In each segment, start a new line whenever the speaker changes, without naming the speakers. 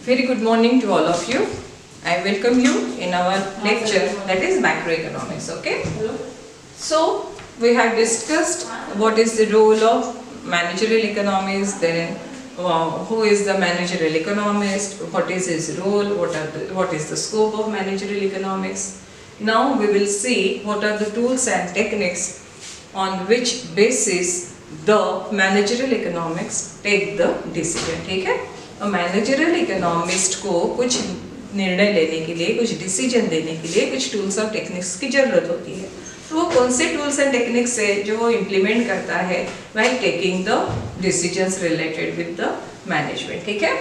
Very good morning to all of you. I welcome you in our lecture that is macroeconomics. Okay. So we have discussed what is the role of managerial economics, then who is the managerial economist, what is his role, what is the scope of managerial economics. Now we will see what are the tools and techniques on which basis the managerial economics take the decision. ठीक है? Managerial economist को कुछ निर्णय लेने के लिए, कुछ decision देने के लिए कुछ टूल्स और टेक्निक्स की जरूरत होती है. तो वो कौन से टूल्स एंड टेक्निक्स है जो वो इम्प्लीमेंट करता है while taking the decisions related with the management. ठीक है.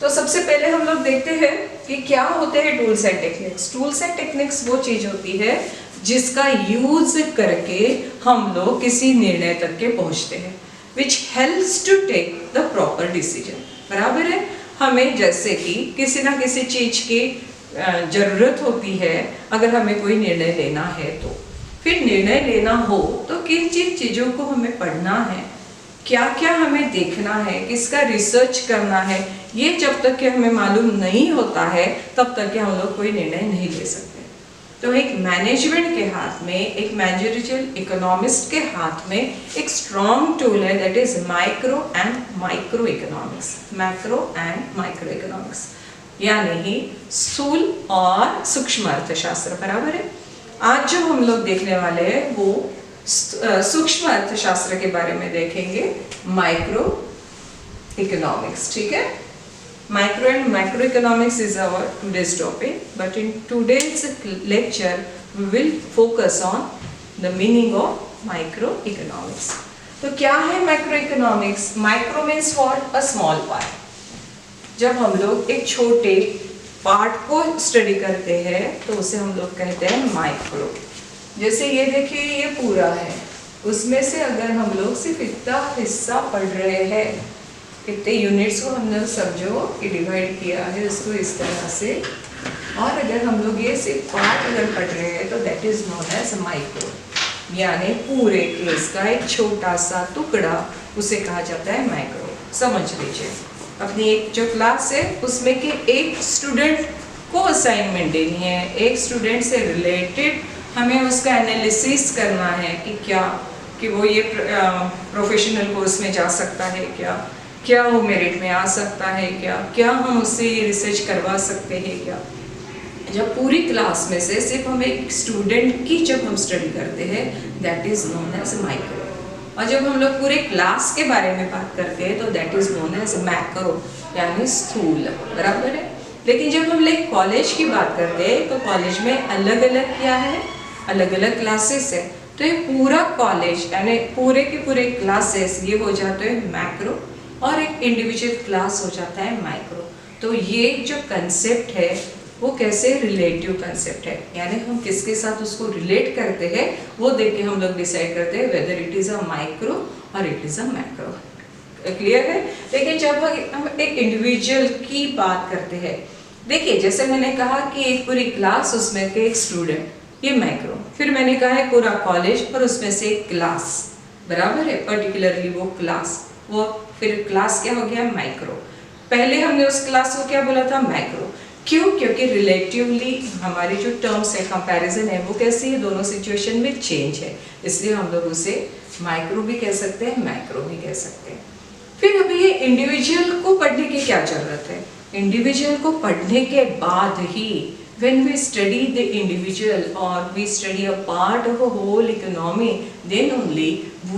तो सबसे पहले हम लोग देखते हैं कि क्या होते हैं tools and techniques. Tools and techniques वो चीज होती है जिसका यूज करके हम लोग किसी निर्णय तक के पहुंचते हैं, which helps to take the proper decision. बराबर है. हमें जैसे कि किसी ना किसी चीज की जरूरत होती है, अगर हमें कोई निर्णय लेना है तो फिर निर्णय लेना हो तो किन चीजों को हमें पढ़ना है, क्या क्या हमें देखना है, किसका रिसर्च करना है, ये जब तक कि हमें मालूम नहीं होता है तब तक कि हम लोग कोई निर्णय नहीं ले सकते. तो एक मैनेजमेंट के हाथ में, एक मैनेजरियल इकोनॉमिस्ट के हाथ में एक स्ट्रॉन्ग टूल है that is micro and micro economics. Macro and micro economics यानी स्थूल और सूक्ष्म अर्थशास्त्र. बराबर है. आज जो हम लोग देखने वाले हैं वो सूक्ष्म अर्थशास्त्र के बारे में देखेंगे, माइक्रो इकोनॉमिक्स. ठीक है. Micro and macroeconomics is our today's topic, but in today's lecture we will focus on the meaning of microeconomics. तो क्या है microeconomics? Micro means what? A small part. जब हम लोग एक छोटे पार्ट को स्टडी करते हैं तो उसे हम लोग कहते हैं माइक्रो. जैसे ये देखिए, ये पूरा है, उसमें से अगर हम लोग सिर्फ इतना हिस्सा पढ़ रहे हैं, इतने यूनिट्स को हमने समझो कि डिवाइड किया है उसको इस तरह से, और अगर हम लोग ये सिर्फ पार्ट अगर पढ़ रहे हैं तो that is known as micro. यानी पूरे केस का एक छोटा सा टुकड़ा उसे कहा जाता है माइक्रो. समझ लीजिए, अपनी एक जो क्लास है उसमें कि एक स्टूडेंट को असाइनमेंट देनी है, एक स्टूडेंट से रिलेटेड हमें उसका एनालिसिस करना है कि क्या कि वो ये प्रोफेशनल कोर्स में जा सकता है, क्या वो मेरिट में आ सकता है, क्या हम उससे ये रिसर्च करवा सकते हैं क्या. जब पूरी क्लास में से सिर्फ हम एक स्टूडेंट की जब हम स्टडी करते हैं that is known as micro, और जब हम लोग पूरे क्लास के बारे में बात करते हैं तो that is known as macro यानी स्थूल. बराबर है. लेकिन जब हम लोग कॉलेज की बात करते हैं तो कॉलेज में अलग अलग क्या है, अलग अलग क्लासेस है. तो ये पूरा कॉलेज यानी पूरे के पूरे क्लासेस ये हो जाते हैं मैक्रो, और एक इंडिविजुअल क्लास हो जाता है माइक्रो. तो ये जो कंसेप्ट है वो कैसे रिलेटिव कंसेप्ट है, यानी हम किसके साथ उसको रिलेट करते हैं वो देख के हम लोग डिसाइड करते हैं whether it is a micro और it is a macro. Clear है. लेकिन जब हम एक इंडिविजुअल की बात करते हैं, देखिए जैसे मैंने कहा कि एक पूरी क्लास उसमें के एक स्टूडेंट, ये माइक्रो. फिर मैंने कहा है पूरा कॉलेज और उसमें से एक क्लास. बराबर है. पर्टिकुलरली वो क्लास, वो फिर क्लास क्या हो गया, माइक्रो. पहले हमने उस क्लास को क्या बोला था, मैक्रो. क्यों? क्योंकि रिलेटिवली हमारी जो टर्म्स है, कंपैरिजन है, वो कैसी है, दोनों सिचुएशन में चेंज है, इसलिए हम लोग उसे माइक्रो भी कह सकते हैं, मैक्रो भी कह सकते हैं. फिर अभी ये इंडिविजुअल को पढ़ने की क्या जरूरत है. इंडिविजुअल को पढ़ने के बाद ही when we study the individual or we study a part of a whole economy, then only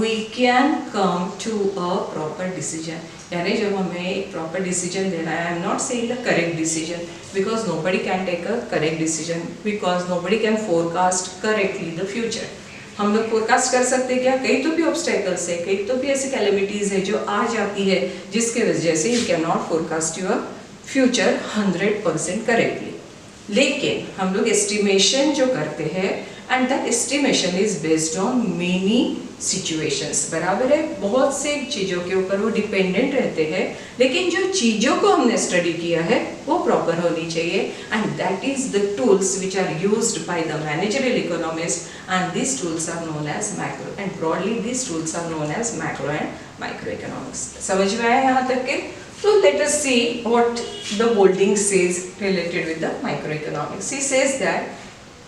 we can come to a proper decision. यानी जब हमें एक proper decision देना है, I am not saying the correct decision because nobody can take a correct decision because nobody can forecast correctly the future. हम लोग forecast कर सकते हैं क्या, कई तो भी ऑब्स्टेकल्स है, कई तो भी ऐसी कैलेमिटीज है जो आ जाती है जिसके वजह से you can not forecast your future 100% correctly. लेकिन हम लोग एस्टिमेशन जो करते हैं and that estimation is based on many situations. बराबर है. बहुत से चीज़ों के ऊपर वो डिपेंडेंट रहते हैं, लेकिन जो चीज़ों को हमने स्टडी किया है वो प्रॉपर होनी चाहिए, and that is the tools which are used by the managerial economist, and this tools are known as macro, and broadly this tools are known as macro and micro economics. समझ में आया यहाँ तक के. So let us see what the Bolding says related with the microeconomics. He says that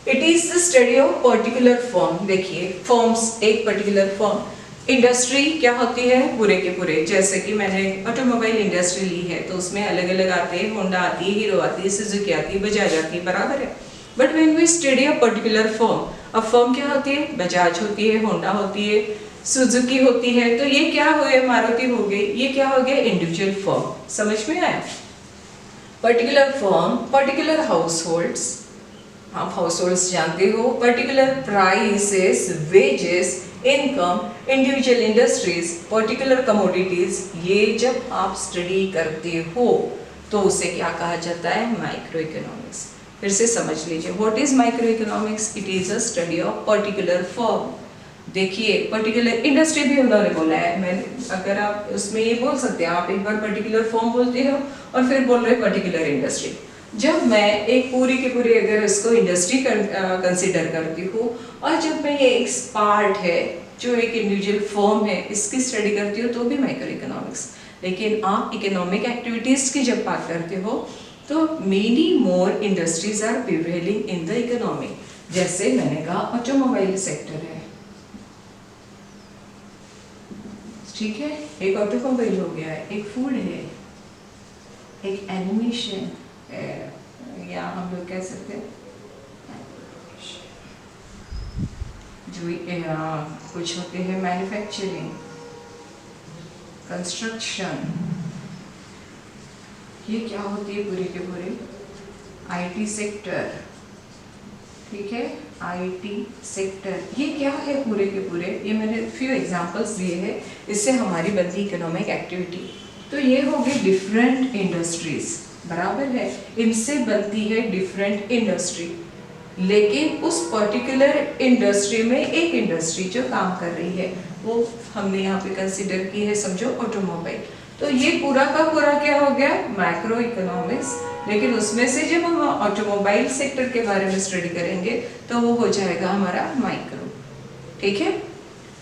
it is the study of particular firm. देखिए firms, एक particular firm, industry क्या होती है पूरे के पूरे, जैसे कि मैंने ऑटोमोबाइल इंडस्ट्री ली है तो उसमें अलग अलग आते हैं, होंडा आती है, हीरो आती है, सुजुकी आती है, बजाज आती है, बराबर है. But when we study a particular firm, अब फर्म क्या होती है, बजाज होती है, होंडा होती है, सुजुकी होती है, तो ये क्या हो गया, मारुति हो गई, ये क्या हो गया, इंडिविजुअल फर्म. समझ में आया. पर्टिकुलर फर्म, पर्टिकुलर हाउसहोल्ड्स, आप हाउसहोल्ड्स जानते हो, particular prices, wages, income, individual industries, particular commodities, ये जब आप स्टडी करते हो तो उसे क्या कहा जाता है, माइक्रो इकोनॉमिक्स. फिर से समझ लीजिए, what is micro economics. It is a study of particular firm. देखिए पर्टिकुलर इंडस्ट्री भी उन्होंने बोला है, मैं अगर आप उसमें ये बोल सकते हैं, आप एक बार पर्टिकुलर फर्म बोलते हो और फिर बोल रहे पर्टिकुलर इंडस्ट्री. जब मैं एक पूरी के पूरी अगर इसको इंडस्ट्री कंसिडर करती हूँ और जब मैं ये एक पार्ट है जो एक इंडिविजुअल फर्म है इसकी स्टडी करती हूँ तो भी माइक्रो इकोनॉमिक्स. लेकिन आप इकोनॉमिक एक्टिविटीज की जब बात करते हो तो many more industries are prevailing in the economy. जैसे मैंने कहा ऑटोमोबाइल सेक्टर है, ठीक है, एक ऑटोमोबाइल हो गया है, एक फूड है, एक एनिमेशन या हम लोग कह सकते हैं जो कुछ होते हैं मैन्युफैक्चरिंग, कंस्ट्रक्शन, ये क्या होती है पूरे के पूरे, आईटी सेक्टर, ठीक है, आईटी सेक्टर, ये क्या है पूरे के पूरे. ये मैंने फ्यू एग्जांपल्स दिए हैं, इससे हमारी बनती इकोनॉमिक एक्टिविटी. तो ये हो गई डिफरेंट इंडस्ट्रीज, बराबर है, इनसे बनती है डिफरेंट इंडस्ट्री. लेकिन उस पर्टिकुलर इंडस्ट्री में एक इंडस्ट्री जो काम कर रही है वो हमने यहाँ पे कंसिडर की है, समझो ऑटोमोबाइल. तो ये पूरा का पूरा क्या हो गया, मैक्रो इकोनॉमिक्स. लेकिन उसमें से जब हम ऑटोमोबाइल सेक्टर के बारे में स्टडी करेंगे तो वो हो जाएगा हमारा माइक्रो. ठीक है,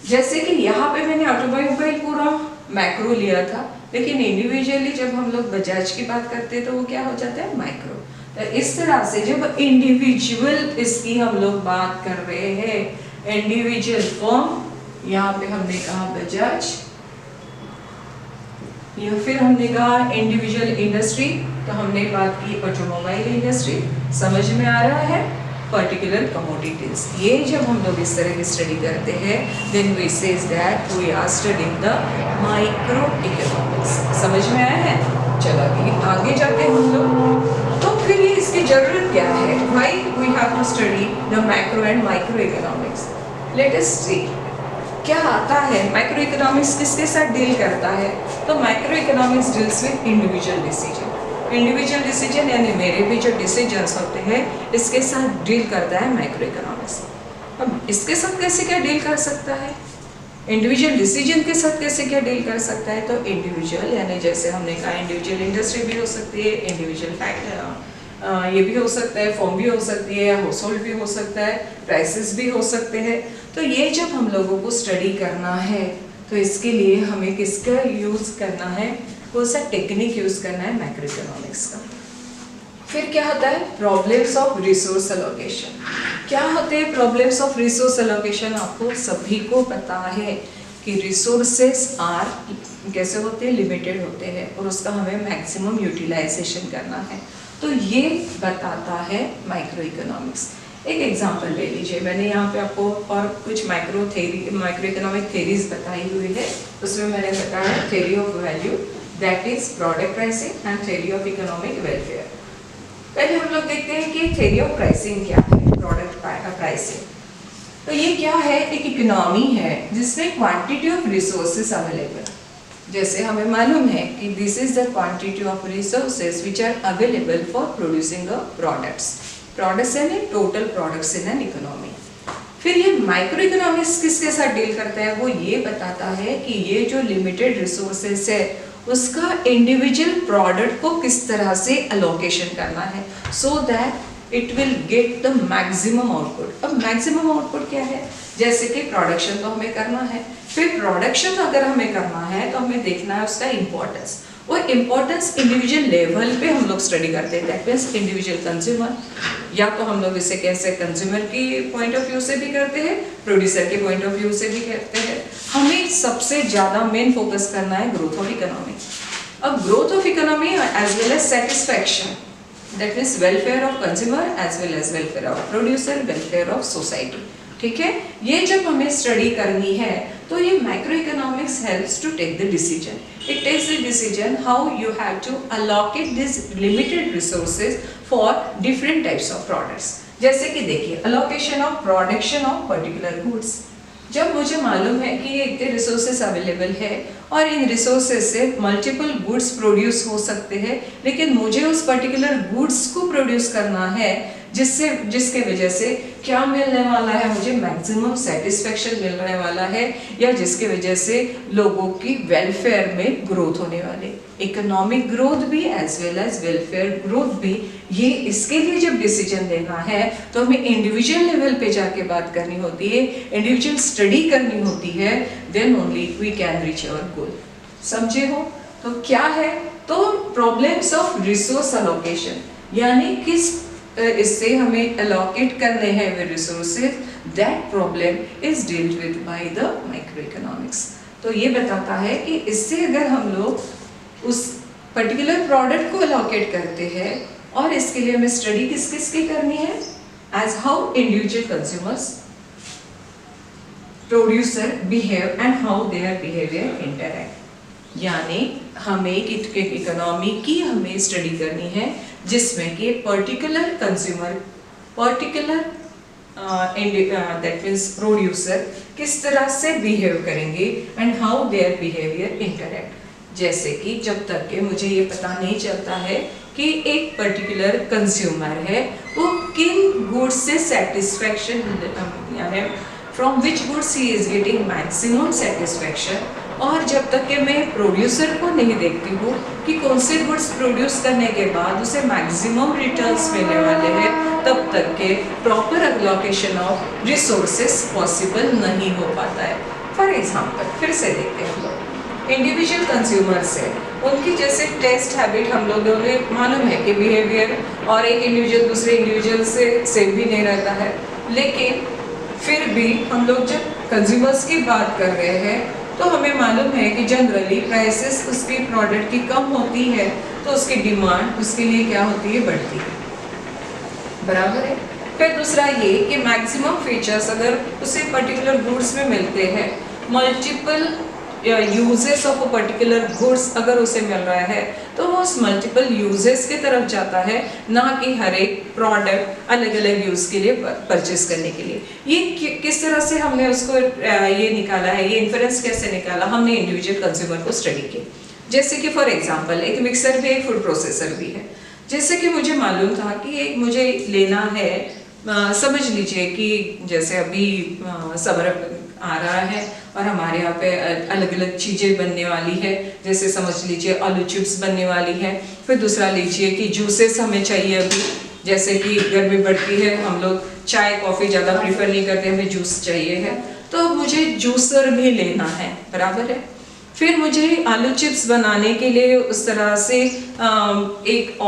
जैसे कि यहाँ पे मैंने ऑटोमोबाइल पूरा मैक्रो लिया था, लेकिन इंडिविजुअली जब हम लोग बजाज की बात करते हैं तो वो क्या हो जाता है, माइक्रो. तो इस तरह से जब इंडिविजुअल इसकी हम लोग बात कर रहे हैं, इंडिविजुअल फर्म, यहाँ पे हमने कहा बजाज, या फिर हमने कहा इंडिविजुअल इंडस्ट्री, तो हमने बात की ऑटोमोबाइल इंडस्ट्री. समझ में आ रहा है, पर्टिकुलर कमोडिटीज. ये जब हम लोग इस तरह की स्टडी करते हैं then we says that we are studying the micro economics. समझ में आया है. चलो अभी आगे जाते हैं हम लोग. तो फिर ये इसकी जरूरत क्या है, why we have to study the macro and micro economics. Let us see क्या आता है. माइक्रो इकोनॉमिक्स किसके साथ डील करता है, तो micro economics deals with individual decision. Individual decision यानी मेरे भी जो डिसीजंस होते हैं इसके साथ डील करता है माइक्रो इकोनॉमिक्स. अब इसके साथ कैसे क्या डील कर सकता है, इंडिविजुअल डिसीजन के साथ कैसे क्या डील कर सकता है. तो इंडिविजुअल यानी जैसे हमने कहा इंडिविजुअल इंडस्ट्री भी हो सकती है, इंडिविजुअल फैक्टर ये भी हो सकता है, फॉर्म भी हो सकती है, हाउस होल्ड भी हो सकता है, प्राइसेस भी हो सकते हैं. तो ये जब हम लोगों को स्टडी करना है तो इसके लिए हमें किसका यूज़ करना है, कौन सा टेक्निक यूज़ करना है, मैक्रो इकोनॉमिक्स का. फिर क्या होता है, प्रॉब्लम्स ऑफ रिसोर्स एलोकेशन. क्या होते हैं प्रॉब्लम्स ऑफ रिसोर्स एलोकेशन, आपको सभी को पता है कि रिसोर्सेस आर कैसे होते हैं, लिमिटेड होते हैं और उसका हमें मैक्सिमम यूटिलाइजेशन करना है. तो ये बताता है माइक्रो इकोनॉमिक्स. एक एग्जांपल ले लीजिए, मैंने यहाँ पे आपको और कुछ माइक्रो इकोनॉमिक थेरीज बताई हुई है. उसमें मैंने बताया theory of value, that is product pricing and theory of economic welfare. पहले हम लोग देखते हैं कि थ्योरी ऑफ प्राइसिंग क्या है, प्रोडक्ट प्राइसिंग. तो ये क्या है, एक इकोनॉमी है जिसमें क्वांटिटी ऑफ रिसोर्सेज अवेलेबल. जैसे हमें मालूम है कि this is the quantity of resources which are available for producing a products यानी total products in an economy. फिर ये माइक्रो इकोनॉमिक्स किसके साथ डील करता है, वो ये बताता है कि ये जो लिमिटेड रिसोर्सेज है उसका इंडिविजुअल प्रोडक्ट को किस तरह से अलोकेशन करना है so that it will get the maximum output. अब मैक्सिमम आउटपुट क्या है, जैसे कि प्रोडक्शन तो हमें करना है, फिर प्रोडक्शन अगर हमें करना है तो हमें देखना है उसका इम्पोर्टेंस. वो इम्पोर्टेंस इंडिविजुअल लेवल पे हम लोग स्टडी करते हैं, दैट मीन्स इंडिविजुअल कंज्यूमर, या तो हम लोग इसे कैसे कंज्यूमर की पॉइंट ऑफ व्यू से भी करते हैं, प्रोड्यूसर के पॉइंट ऑफ व्यू से भी करते हैं। हमें सबसे ज़्यादा मेन फोकस करना है ग्रोथ ऑफ इकोनॉमी। अब growth of economy as well as satisfaction, that means welfare of consumer as welfare of producer, welfare of society. ठीक है, ये जब हमें स्टडी करनी है तो ये macro economics helps to take the decision. It takes the decision how you have to allocate this limited resources for different types of products. जैसे कि देखिए, allocation of production of particular goods. जब मुझे मालूम है कि ये इतने रिसोर्सेज अवेलेबल है और इन रिसोर्सेज से मल्टीपल गुड्स प्रोड्यूस हो सकते हैं, लेकिन मुझे उस पर्टिकुलर गुड्स को प्रोड्यूस करना है जिसके वजह से क्या मिलने वाला है, मुझे मैक्सिमम सेटिस्फेक्शन मिलने वाला है, या जिसके वजह से लोगों की वेलफेयर में ग्रोथ होने वाली, इकोनॉमिक ग्रोथ भी as well as welfare growth भी। ये इसके लिए जब डिसीजन लेना है तो हमें इंडिविजुअल लेवल पे जाके बात करनी होती है, इंडिविजुअल स्टडी करनी होती है, then only we can reach our goal. समझे हो? तो क्या है, तो प्रॉब्लम्स ऑफ रिसोर्स अलोकेशन, यानी किस इससे हमें अलोकेट करने हैं वे resources, that problem is dealt with by the micro economics. तो ये बताता है कि इससे अगर हम लोग उस पर्टिकुलर प्रोडक्ट को अलोकेट करते हैं, और इसके लिए हमें स्टडी किस किस की करनी है, as how individual consumers producer behave and how their behaviour interact. यानी हमें इकोनॉमी की हमें स्टडी करनी है जिसमें कि particular consumer, particular that means producer किस तरह से बिहेव करेंगे and how their behaviour interact. जैसे कि जब तक के मुझे ये पता नहीं चलता है कि एक पर्टिकुलर कंज्यूमर है वो किन गुड्स से सेटिस्फैक्शन, यानी from which goods he is getting maximum satisfaction, और जब तक कि मैं प्रोड्यूसर को नहीं देखती हूँ कि कौन से गुड्स प्रोड्यूस करने के बाद उसे मैक्सिमम रिटर्न्स मिलने वाले हैं, तब तक के proper allocation of resources possible नहीं हो पाता है। फॉर एग्जांपल फिर से देखते हैं हम लोग इंडिविजुअल कंज्यूमर्स है, उनकी जैसे टेस्ट हैबिट हम लोगों ने मालूम है कि बिहेवियर और एक इंडिविजुअल दूसरे इंडिविजुअल से सेम भी नहीं रहता है, लेकिन फिर भी हम लोग जब कंज्यूमर्स की बात कर रहे हैं तो हमें मालूम है कि जनरली प्राइसेस उसकी प्रोडक्ट की कम होती है तो उसकी डिमांड उसके लिए क्या होती है, बढ़ती है, बराबर है। फिर दूसरा ये कि मैक्सिमम फीचर्स अगर उसे पर्टिकुलर गुड्स में मिलते हैं, multiple uses of a particular goods अगर उसे मिल रहा है तो वो उस मल्टीपल यूजेस की तरफ जाता है, ना कि हर एक प्रोडक्ट अलग अलग यूज के लिए परचेस करने के लिए। ये किस तरह से हमने उसको ये निकाला है, ये इन्फ्रेंस कैसे निकाला, हमने इंडिविजुअल कंज्यूमर को स्टडी की। जैसे कि फॉर एग्जांपल एक मिक्सर भी एक फूड प्रोसेसर भी है। जैसे कि मुझे मालूम था कि एक मुझे लेना है, समझ लीजिए कि जैसे अभी समर आ रहा है और हमारे यहाँ पे अलग अलग चीज़ें बनने वाली है, जैसे समझ लीजिए आलू चिप्स बनने वाली है। फिर दूसरा लीजिए कि जूसेस हमें चाहिए अभी, जैसे कि गर्मी बढ़ती है, हम लोग चाय कॉफ़ी ज़्यादा प्रीफर नहीं करते, हमें जूस चाहिए है, तो मुझे जूसर भी लेना है, बराबर है। फिर मुझे आलू चिप्स बनाने के लिए उस तरह से एक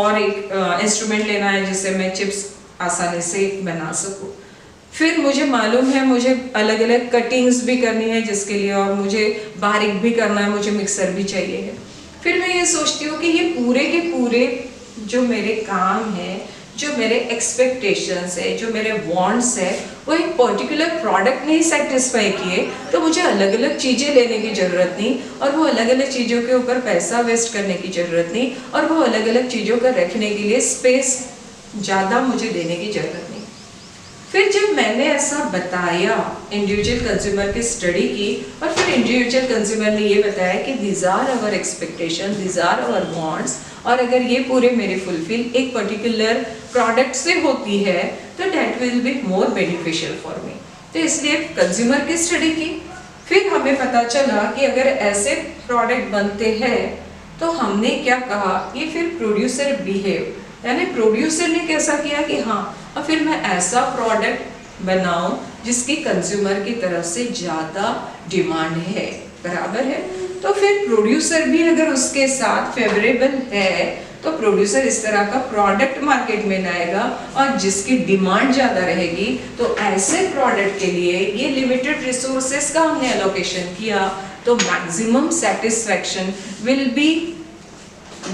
इंस्ट्रूमेंट लेना है जिससे मैं चिप्स आसानी से बना सकूं। फिर मुझे मालूम है मुझे अलग अलग कटिंग्स भी करनी है जिसके लिए, और मुझे बारीक भी करना है, मुझे मिक्सर भी चाहिए है। फिर मैं ये सोचती हूँ कि ये पूरे के पूरे जो मेरे काम है, जो मेरे एक्सपेक्टेशंस है, जो मेरे वांट्स है, वो एक पर्टिकुलर प्रोडक्ट नहीं सेटिस्फाई किए तो मुझे अलग अलग चीज़ें लेने की ज़रूरत नहीं, और वो अलग अलग चीज़ों के ऊपर पैसा वेस्ट करने की ज़रूरत नहीं, और वो अलग अलग चीज़ों का रखने के लिए स्पेस ज़्यादा मुझे देने की ज़रूरत नहीं। फिर जब मैंने ऐसा बताया, इंडिविजुअल कंज्यूमर की स्टडी की, और फिर इंडिविजुअल कंज्यूमर ने ये बताया कि these are our expectation, these are our wants, और अगर ये पूरे मेरे फुलफिल एक पर्टिकुलर प्रोडक्ट से होती है तो that will be more beneficial for me. तो इसलिए कंज्यूमर की स्टडी की। फिर हमें पता चला कि अगर ऐसे प्रोडक्ट बनते हैं तो हमने क्या कहा, ये फिर प्रोड्यूसर बिहेव, यानी प्रोड्यूसर ने कैसा किया कि हाँ और फिर मैं ऐसा प्रोडक्ट बनाऊं जिसकी कंज्यूमर की तरफ से ज़्यादा डिमांड है, बराबर है। तो फिर प्रोड्यूसर भी अगर उसके साथ फेवरेबल है तो प्रोड्यूसर इस तरह का प्रोडक्ट मार्केट में लाएगा, और जिसकी डिमांड ज़्यादा रहेगी तो ऐसे प्रोडक्ट के लिए ये लिमिटेड रिसोर्सेस का हमने एलोकेशन किया, तो maximum satisfaction will be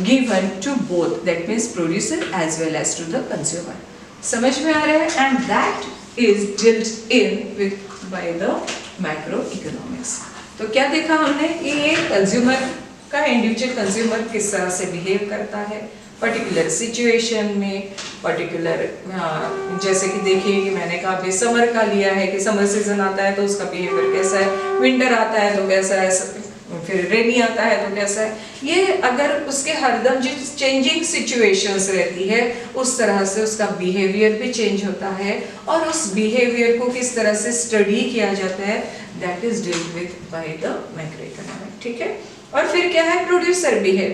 given to both, that means producer as well as to the consumer. समझ में आ रहा है? And that is dealt in with by the macro economics. तो क्या देखा हमने कि ये कंज्यूमर का, इंडिविजुअल कंज्यूमर किस तरह से बिहेव करता है पर्टिकुलर सिचुएशन में, पर्टिकुलर जैसे कि देखिए कि मैंने कहा अभी समर का लिया है कि समर सीजन आता है तो उसका बिहेवियर कैसा है, विंटर आता है तो कैसा है, फिर रेनी आता है तो कैसा है। ये अगर उसके हरदम जो चेंजिंग सिचुएशंस रहती है उस तरह से उसका बिहेवियर भी चेंज होता है, और उस बिहेवियर को किस तरह से स्टडी किया जाता है, that is dealt with by the macro economic. ठीक है। और फिर क्या है, प्रोड्यूसर भी है,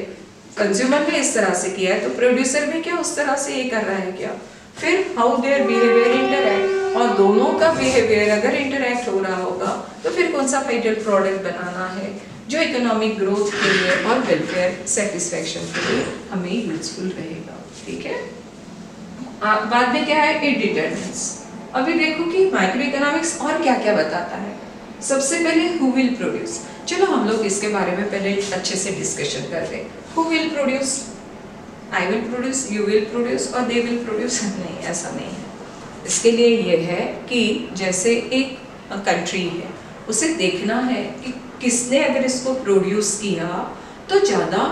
कंज्यूमर ने इस तरह से किया है तो प्रोड्यूसर भी क्या उस तरह से ये कर रहा है क्या। फिर हाउ देयर बिहेवियर इंटरैक्ट, और दोनों का बिहेवियर अगर इंटरैक्ट हो रहा होगा तो फिर कौन सा फाइनल प्रोडक्ट बनाना है जो इकोनॉमिक ग्रोथ के लिए और वेलफेयर सेटिस्फैक्शन के लिए हमें यूजफुल रहेगा। ठीक है। बाद में क्या है, इट डिटरमिन्स। अभी देखो कि माइक्रो इकोनॉमिक्स और क्या क्या बताता है। सबसे पहले हु विल प्रोड्यूस, चलो हम लोग इसके बारे में पहले अच्छे से डिस्कशन करते हैं। Who will produce, I will produce, you will produce और दे विल प्रोड्यूस? नहीं, ऐसा नहीं है। इसके लिए ये है कि जैसे एक कंट्री है, उसे देखना है कि किसने अगर इसको प्रोड्यूस किया तो ज़्यादा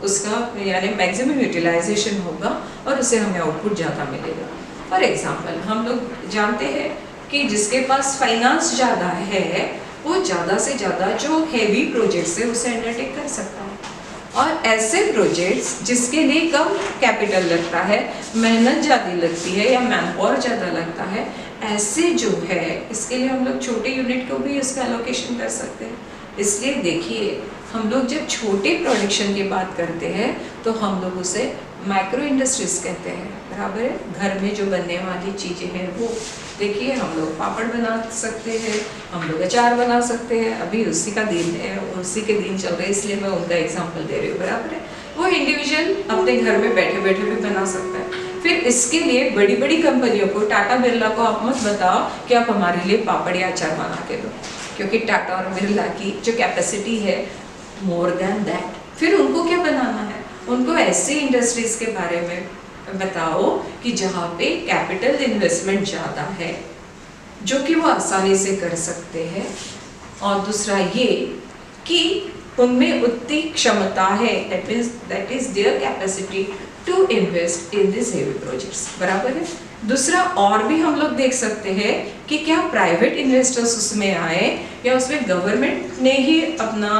उसका यानी मैक्सिमम यूटिलाइजेशन होगा और उसे हमें आउटपुट ज़्यादा मिलेगा। फॉर एग्जांपल हम लोग जानते हैं कि जिसके पास फाइनेंस ज़्यादा है वो ज़्यादा से ज़्यादा जो हैवी प्रोजेक्ट्स है उसे अंडरटेक कर सकता है, और ऐसे प्रोजेक्ट्स जिसके लिए कम कैपिटल लगता है, मेहनत ज़्यादा लगती है या मैन पावर ज़्यादा लगता है, ऐसे जो है इसके लिए हम लोग छोटे यूनिट को भी इसका एलोकेशन कर सकते हैं। इसलिए देखिए हम लोग जब छोटे प्रोडक्शन की बात करते हैं तो हम लोग उसे माइक्रो इंडस्ट्रीज कहते हैं, बराबर है। घर में जो बनने वाली चीज़ें हैं वो देखिए, हम लोग पापड़ बना सकते हैं, हम लोग अचार बना सकते हैं, अभी उसी का दिन है और उसी के दिन चल रहे हैं इसलिए मैं उनका एग्जांपल दे रही हूँ, बराबर है। वो इंडिविजुअल अपने घर में बैठे बैठे भी बना सकता है। फिर इसके लिए बड़ी बड़ी कंपनियों को, टाटा बिरला को आप मत बताओ कि आप हमारे लिए पापड़ या अचार बना के दो, क्योंकि टाटा और बिरला की जो कैपेसिटी है मोर देन दैट। फिर उनको क्या बनाना है, उनको ऐसी इंडस्ट्रीज के बारे में बताओ कि जहाँ पे कैपिटल इन्वेस्टमेंट ज़्यादा है, जो कि वो आसानी से कर सकते हैं, और दूसरा ये कि उनमें उतनी क्षमता है, that is their capacity to invest in this heavy projects, बराबर है। दूसरा और भी हम लोग देख सकते हैं कि क्या प्राइवेट इन्वेस्टर्स उसमें आए या उसमें गवर्नमेंट ने ही अपना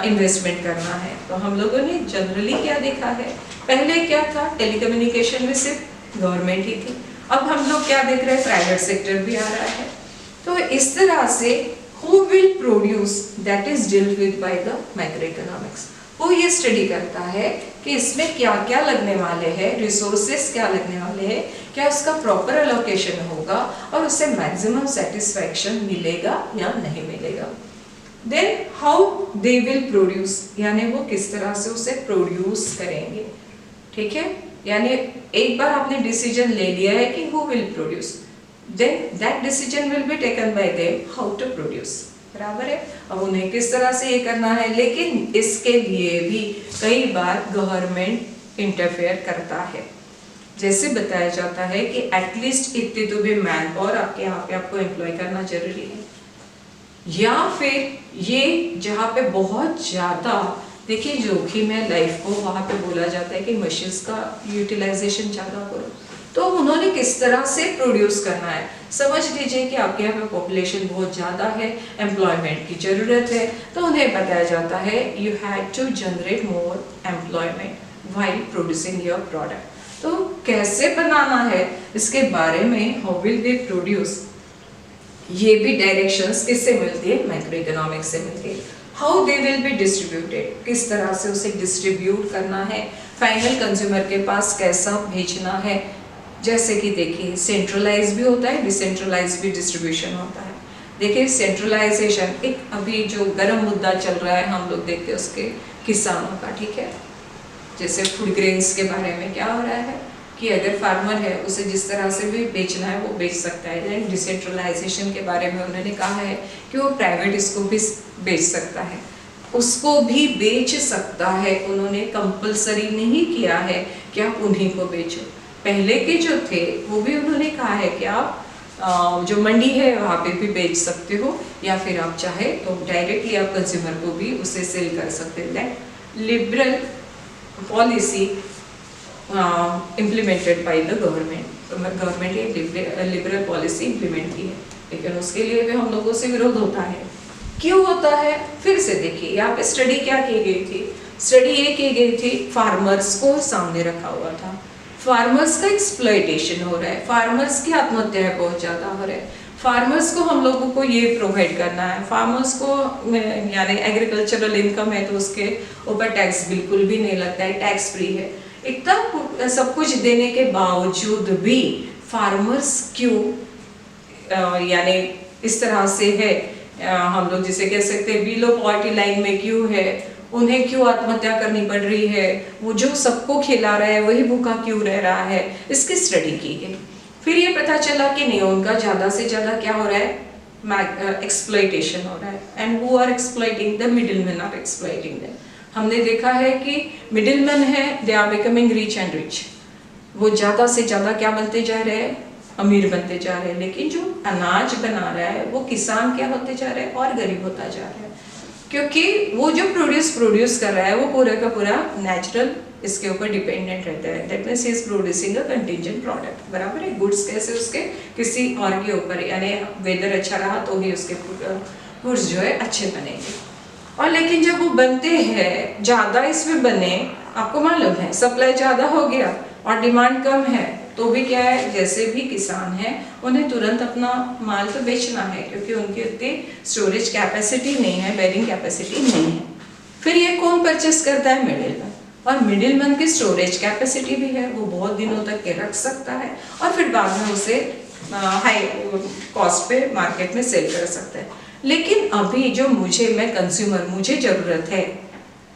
इन्वेस्टमेंट करना है। तो हम लोगों ने जनरली क्या देखा है, पहले क्या था, टेलीकम्युनिकेशन में सिर्फ गवर्नमेंट ही थी, अब हम लोग क्या देख रहे हैं, प्राइवेट सेक्टर भी आ रहा है। तो इस तरह से who will produce, that is dealt with by the macro economics. वो ये स्टडी करता है कि इसमें क्या क्या लगने वाले हैं, रिसोर्सेस क्या लगने वाले हैं, क्या उसका प्रॉपर एलोकेशन होगा और उससे मैक्सिमम सेटिस्फैक्शन मिलेगा या नहीं मिलेगा। Then how they will produce, यानी वो किस तरह से उसे प्रोड्यूस करेंगे। ठीक है, यानी एक बार आपने डिसीजन ले लिया है कि who will produce, then that decision will be taken by them how to produce, बराबर है। अब उन्हें किस तरह से ये करना है, लेकिन इसके लिए भी कई बार गवर्नमेंट इंटरफेयर करता है। जैसे बताया जाता है कि एटलीस्ट इतने तो भी मैन पावर आपके यहाँ पे आपको एम्प्लॉय करना जरूरी है, या फिर ये जहाँ पे बहुत ज़्यादा देखिए जोखिम है लाइफ को, वहाँ पे बोला जाता है कि मशीन्स का यूटिलाइजेशन ज़्यादा करो। तो उन्होंने किस तरह से प्रोड्यूस करना है, समझ लीजिए कि आपके यहाँ पे पॉपुलेशन बहुत ज़्यादा है, एम्प्लॉयमेंट की ज़रूरत है, तो उन्हें बताया जाता है you had to generate more employment while producing your product. तो कैसे बनाना है इसके बारे में, हाउ विल दे प्रोड्यूस, ये भी डायरेक्शंस किससे मिलती है, मैक्रो इकोनॉमिक्स से मिलती है। How they will be distributed, किस तरह से उसे डिस्ट्रीब्यूट करना है, फाइनल कंज्यूमर के पास कैसा भेजना है। जैसे कि देखिए सेंट्रलाइज भी होता है, डिसेंट्रलाइज भी डिस्ट्रीब्यूशन होता है। देखिए सेंट्रलाइजेशन एक अभी जो गर्म मुद्दा चल रहा है, हम लोग देखते हैं उसके किसानों का, ठीक है। जैसे फूड ग्रेन्स के बारे में क्या हो रहा है कि अगर फार्मर है उसे जिस तरह से भी बेचना है वो बेच सकता है। देन डिसेंट्रलाइजेशन के बारे में उन्होंने कहा है कि वो प्राइवेट इसको भी बेच सकता है, उसको भी बेच सकता है। उन्होंने कंपलसरी नहीं किया है कि आप उन्हीं को बेचो। पहले के जो थे वो भी उन्होंने कहा है कि आप जो मंडी है वहाँ पे भी बेच सकते हो, या फिर आप चाहे तो डायरेक्टली आप कंज्यूमर को भी उसे सेल कर सकते हैं। Liberal policy implemented by the government ये लिबरल पॉलिसी इम्प्लीमेंट की है, लेकिन उसके लिए भी हम लोगों से विरोध होता है। क्यों होता है? फिर से देखिए यहाँ पे स्टडी क्या की गई थी। स्टडी ये की गई थी, फार्मर्स को सामने रखा हुआ था, फार्मर्स का एक्सप्लॉयटेशन हो रहा है, फार्मर्स की आत्महत्याएं बहुत ज़्यादा हो रहे हैं, फार्मर्स को हम लोगों को ये प्रोवाइड करना है, फार्मर्स को यानी एग्रीकल्चरल इनकम है तो उसके ऊपर टैक्स बिल्कुल भी नहीं लगता है, टैक्स फ्री है। इतना सब कुछ देने के बावजूद भी फार्मर्स क्यों यानी इस तरह से है, हम लोग जिसे कह सकते हैं बिलो पॉवर्टी लाइन में क्यों है, उन्हें क्यों आत्महत्या करनी पड़ रही है, वो जो सबको खिला रहा है वही भूखा क्यों रह रहा है, इसकी स्टडी की गई। फिर ये पता चला कि नहीं, उनका ज़्यादा से ज़्यादा क्या हो रहा है, एक्सप्लॉयटेशन हो रहा है, and who are exploiting, the middleman are exploiting them. हमने देखा है कि मिडिलमैन है, they are becoming rich and rich, वो ज़्यादा से ज़्यादा क्या बनते जा रहे हैं, अमीर बनते जा रहे हैं, लेकिन जो अनाज बना रहा है वो किसान क्या होते जा रहे हैं, और गरीब होता जा रहा है, क्योंकि वो जो प्रोड्यूस कर रहा है वो पूरा का पूरा नेचुरल इसके ऊपर डिपेंडेंट रहता है। That means he is producing a contingent product, बराबर है। गुड्स कैसे उसके किसी और के ऊपर, यानी वेदर अच्छा रहा तो ही उसके गुड्स जो है अच्छे बनेंगे। और लेकिन जब वो बनते हैं ज़्यादा इसमें बने, आपको मालूम है सप्लाई ज़्यादा हो गया और डिमांड कम है, तो भी क्या है, जैसे भी किसान हैं उन्हें तुरंत अपना माल तो बेचना है, क्योंकि उनकी उतनी स्टोरेज कैपेसिटी नहीं है, बेरिंग कैपेसिटी नहीं है। फिर ये कौन परचेस करता है, मिडिलमैन, और मिडिलमैन की स्टोरेज कैपेसिटी भी है, वो बहुत दिनों तक के रख सकता है और फिर बाद में उसे हाई कॉस्ट पे मार्केट में सेल कर सकता है। लेकिन अभी जो मैं कंज्यूमर, मुझे ज़रूरत है,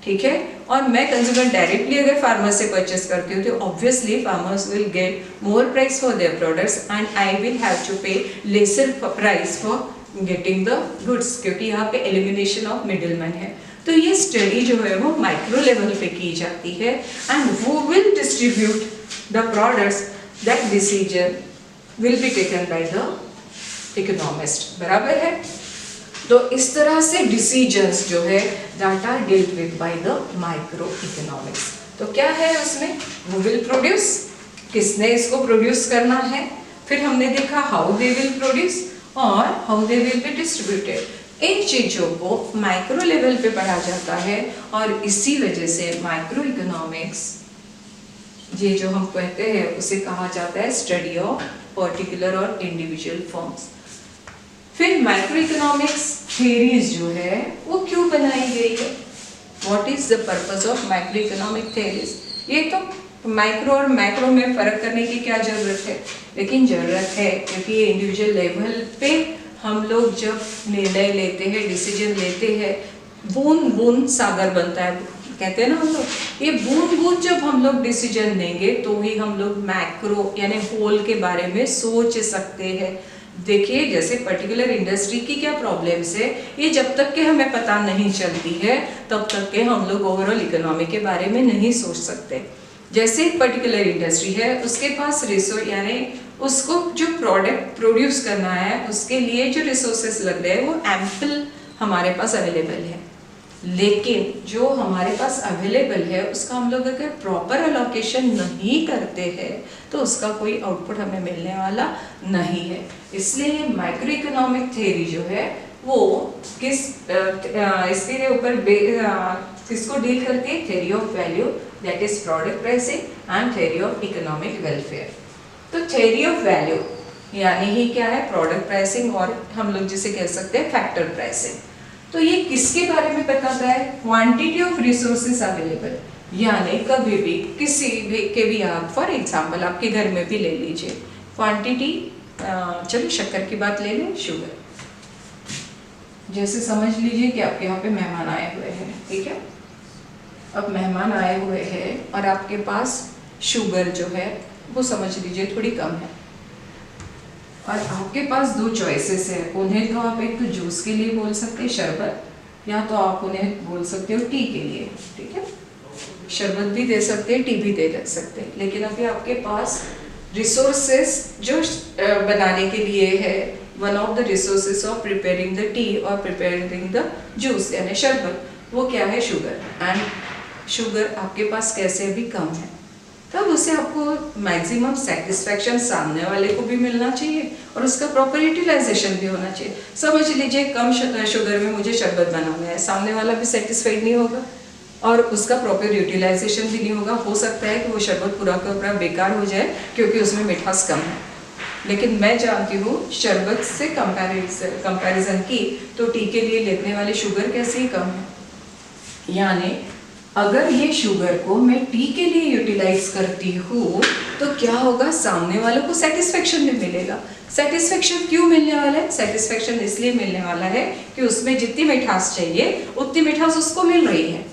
ठीक है, और मैं कंज्यूमर डायरेक्टली अगर फार्मर से परचेस करती हूँ तो obviously farmers will get more price for their products and I will have to pay lesser price for getting the goods, क्योंकि यहाँ पे एलिमिनेशन ऑफ मिडिलमैन है। तो ये स्टडी जो है वो माइक्रो लेवल पे की जाती है, एंड वो will distribute the products, that decision will be taken by the economist, बराबर है। तो इस तरह से डिसीजंस जो है that are dealt with by the micro economics. तो क्या है उसमें, वो विल प्रोड्यूस, किसने इसको प्रोड्यूस करना है, फिर हमने देखा हाउ दे विल प्रोड्यूस और how they will be distributed. इन चीज़ों को माइक्रो लेवल पे पढ़ा जाता है, और इसी वजह से माइक्रो इकोनॉमिक्स ये जो हम कहते हैं उसे कहा जाता है स्टडी ऑफ पर्टिकुलर और इंडिविजुअल फॉर्म्स। फिर माइक्रो इकोनॉमिक्स थेरीज जो है वो क्यों बनाई गई है, what is the purpose of micro economic theories. ये तो माइक्रो और मैक्रो में फ़र्क करने की क्या ज़रूरत है, लेकिन ज़रूरत है क्योंकि ये इंडिविजुअल लेवल पे हम लोग जब निर्णय लेते हैं, डिसीजन लेते हैं, बूंद बूंद सागर बनता है, कहते हैं ना हम लोग, ये बूंद बूंद जब हम लोग डिसीजन लेंगे तो ही हम लोग मैक्रो यानी होल के बारे में सोच सकते हैं। देखिए जैसे पर्टिकुलर इंडस्ट्री की क्या प्रॉब्लम्स है, ये जब तक के हमें पता नहीं चलती है तब तक के हम लोग ओवरऑल इकोनॉमी के बारे में नहीं सोच सकते। जैसे एक पर्टिकुलर इंडस्ट्री है, उसके पास रिसोर्स यानी उसको जो प्रोडक्ट प्रोड्यूस करना है उसके लिए जो रिसोर्सेस लग रहे हैं वो एम्पल हमारे पास अवेलेबल है, लेकिन जो हमारे पास अवेलेबल है उसका हम लोग अगर प्रॉपर अलोकेशन नहीं करते हैं तो उसका कोई आउटपुट हमें मिलने वाला नहीं है। इसलिए माइक्रो इकोनॉमिक थ्योरी जो है वो इसके ऊपर किसको डील करती है, theory of value, that is product pricing and theory of economic welfare. तो थ्योरी ऑफ वैल्यू यानी ही क्या है, प्रोडक्ट प्राइसिंग, और हम लोग जिसे कह सकते हैं फैक्टर प्राइसिंग। तो ये किसके बारे में बताता है, क्वांटिटी ऑफ रिसोर्सेज अवेलेबल, यानी कभी भी किसी भी के भी आप फॉर एग्जांपल आपके घर में भी ले लीजिए क्वांटिटी, चलो शक्कर की बात ले लें, शुगर, जैसे समझ लीजिए कि आपके यहाँ पे मेहमान आए हुए हैं, ठीक है। अब मेहमान आए हुए हैं और आपके पास शुगर जो है वो समझ लीजिए थोड़ी कम है, और आपके पास दो चॉइसेस है। उन्हें तो आप एक तो जूस के लिए बोल सकते हैं शरबत, या तो आप उन्हें बोल सकते हो टी के लिए, ठीक है। शरबत भी दे सकते हैं, टी भी दे सकते हैं, लेकिन अभी आपके पास रिसोर्सेस जो बनाने के लिए है, one of the resources of preparing the T और प्रिपेयरिंग द जूस यानी शरबत, वो क्या है? शुगर। एंड शुगर आपके पास कैसे अभी कम है, तब उसे आपको मैक्सिमम सेटिस्फैक्शन सामने वाले को भी मिलना चाहिए और उसका प्रॉपर यूटिलाइजेशन भी होना चाहिए। समझ लीजिए कम शुगर में मुझे शरबत बनाना है, सामने वाला भी सेटिस्फाइड नहीं होगा और उसका प्रॉपर यूटिलाइजेशन भी नहीं होगा। हो सकता है कि वो शरबत पूरा का पूरा बेकार हो जाए क्योंकि उसमें मिठास कम है। लेकिन मैं जानती हूँ शरबत से कंपैरिजन की तो टी के लिए लेने वाली शुगर कैसे ही कम है, यानी अगर ये शुगर को मैं टी के लिए यूटिलाइज करती हूँ तो क्या होगा? सामने वालों को सेटिस्फेक्शन भी मिलेगा। सेटिस्फेक्शन क्यों मिलने वाला है? सेटिस्फेक्शन इसलिए मिलने वाला है कि उसमें जितनी मिठास चाहिए उतनी मिठास उसको मिल रही है।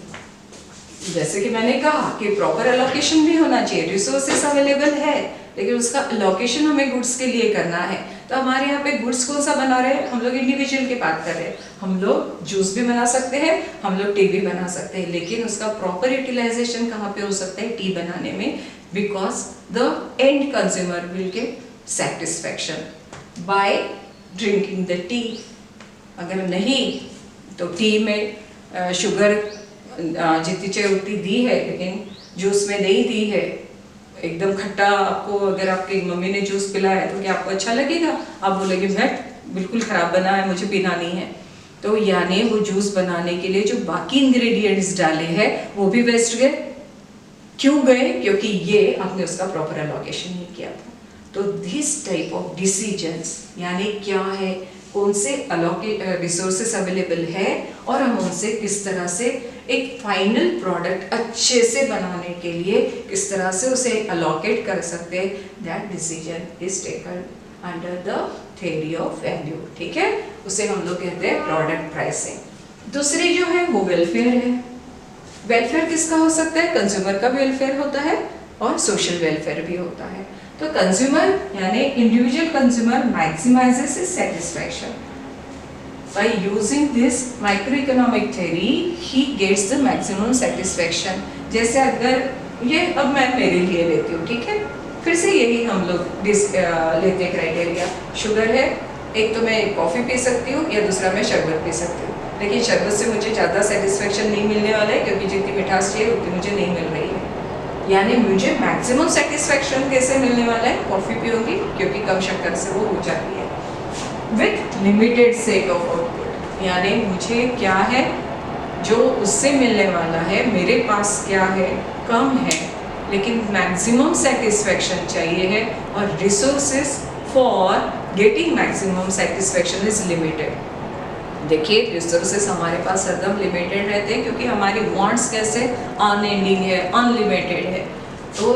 जैसे कि मैंने कहा कि प्रॉपर एलोकेशन भी होना चाहिए। रिसोर्सेस अवेलेबल है लेकिन उसका एलोकेशन हमें गुड्स के लिए करना है। तो हमारे यहाँ पे गुड्स कौन सा बना रहे हैं? हम लोग इंडिविजुअल की बात कर रहे हैं। हम लोग जूस भी बना सकते हैं, हम लोग टी भी बना सकते हैं, लेकिन उसका प्रॉपर यूटिलाइजेशन कहाँ पे हो सकता है? टी बनाने में, because the end consumer will get satisfaction by drinking the T. अगर नहीं तो टी में शुगर जितनी चाहिए उतनी दी है लेकिन जूस में नहीं दी है, एकदम खट्टा आपको अगर आपकी मम्मी ने जूस पिलाया है तो क्या आपको अच्छा लगेगा? आप बोलेंगे भट बिल्कुल खराब बना है, मुझे पीना नहीं है। तो यानी वो जूस बनाने के लिए जो बाकी इंग्रेडिएंट्स डाले हैं वो भी वेस्ट गए। क्यों गए? क्योंकि ये आपने उसका प्रॉपर एलोकेशन नहीं किया था। तो दिस टाइप ऑफ डिसीजंस यानी क्या है, कौन से रिसोर्सेस अवेलेबल है और हम उनसे किस तरह से एक फाइनल प्रोडक्ट अच्छे से बनाने के लिए किस तरह से उसे अलोकेट कर सकते हैं, that decision is taken under the theory of value, ठीक है। उसे हम लोग कहते हैं प्रोडक्ट प्राइसिंग। दूसरी जो है वो वेलफेयर है। वेलफेयर किसका हो सकता है? कंज्यूमर का वेलफेयर होता है और सोशल वेलफेयर भी होता है। तो कंज्यूमर यानी individual consumer maximizes his satisfaction by using this microeconomic theory he gets the maximum satisfaction। जैसे अगर ये अब मैं मेरे लिए लेती हूँ, ठीक है, फिर से यही हम लोग लेते क्राइटेरिया। शुगर है, एक तो मैं कॉफ़ी पी सकती हूँ या दूसरा मैं शरबत पी सकती हूँ, लेकिन शरबत से मुझे ज़्यादा सेटिस्फेक्शन नहीं मिलने वाला है क्योंकि जितनी मिठास चाहिए उतनी मुझे नहीं मिल रही है। यानी मुझे मैक्सिमम सेटिस्फेक्शन कैसे मिलने वाला है? कॉफ़ी पीऊँगी क्योंकि कम शक्कर से वो हो जाती है with limited set of output. यानी मुझे क्या है जो उससे मिलने वाला है, मेरे पास क्या है, कम है, लेकिन मैक्सिमम सेटिस्फेक्शन चाहिए है और resources for getting maximum satisfaction is limited. देखिए रिसोर्सेस हमारे पास हरदम लिमिटेड रहते हैं क्योंकि हमारी वांट्स कैसे अनएंडिंग है, अनलिमिटेड है। तो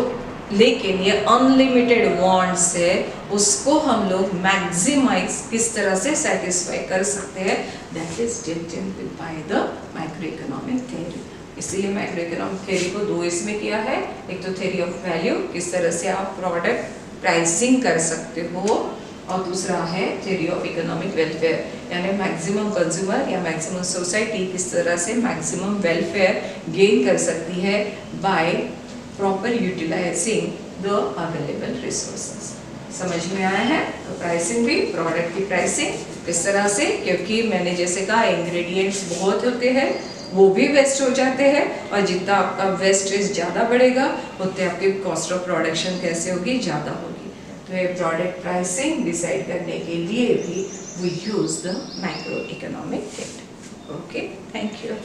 लेकिन ये अनलिमिटेड वांट्स है उसको हम लोग मैक्सिमाइज किस तरह से सेटिस्फाई कर सकते हैं, that is determined by the micro economic theory. इसीलिए माइक्रो इकोनॉमिक थ्योरी को दो इसमें किया है, एक तो थ्योरी ऑफ वैल्यू, किस तरह से आप प्रोडक्ट प्राइसिंग कर सकते हो, और दूसरा है थ्योरी ऑफ इकोनॉमिक वेलफेयर यानी मैक्सिमम कंज्यूमर या मैक्सिमम सोसाइटी किस तरह से मैक्सिमम वेलफेयर गेन कर सकती है by proper utilising the available resources. समझ में आया है? तो प्राइसिंग भी, प्रोडक्ट की प्राइसिंग किस तरह से, क्योंकि मैंने जैसे कहा इंग्रेडिएंट्स बहुत होते हैं वो भी वेस्ट हो जाते हैं और जितना आपका वेस्टेज ज़्यादा बढ़ेगा उतने आपकी कॉस्ट ऑफ प्रोडक्शन कैसे होगी, ज़्यादा होगी। तो ये प्रोडक्ट प्राइसिंग डिसाइड करने के लिए भी we use the macro economic theory. Okay, thank you.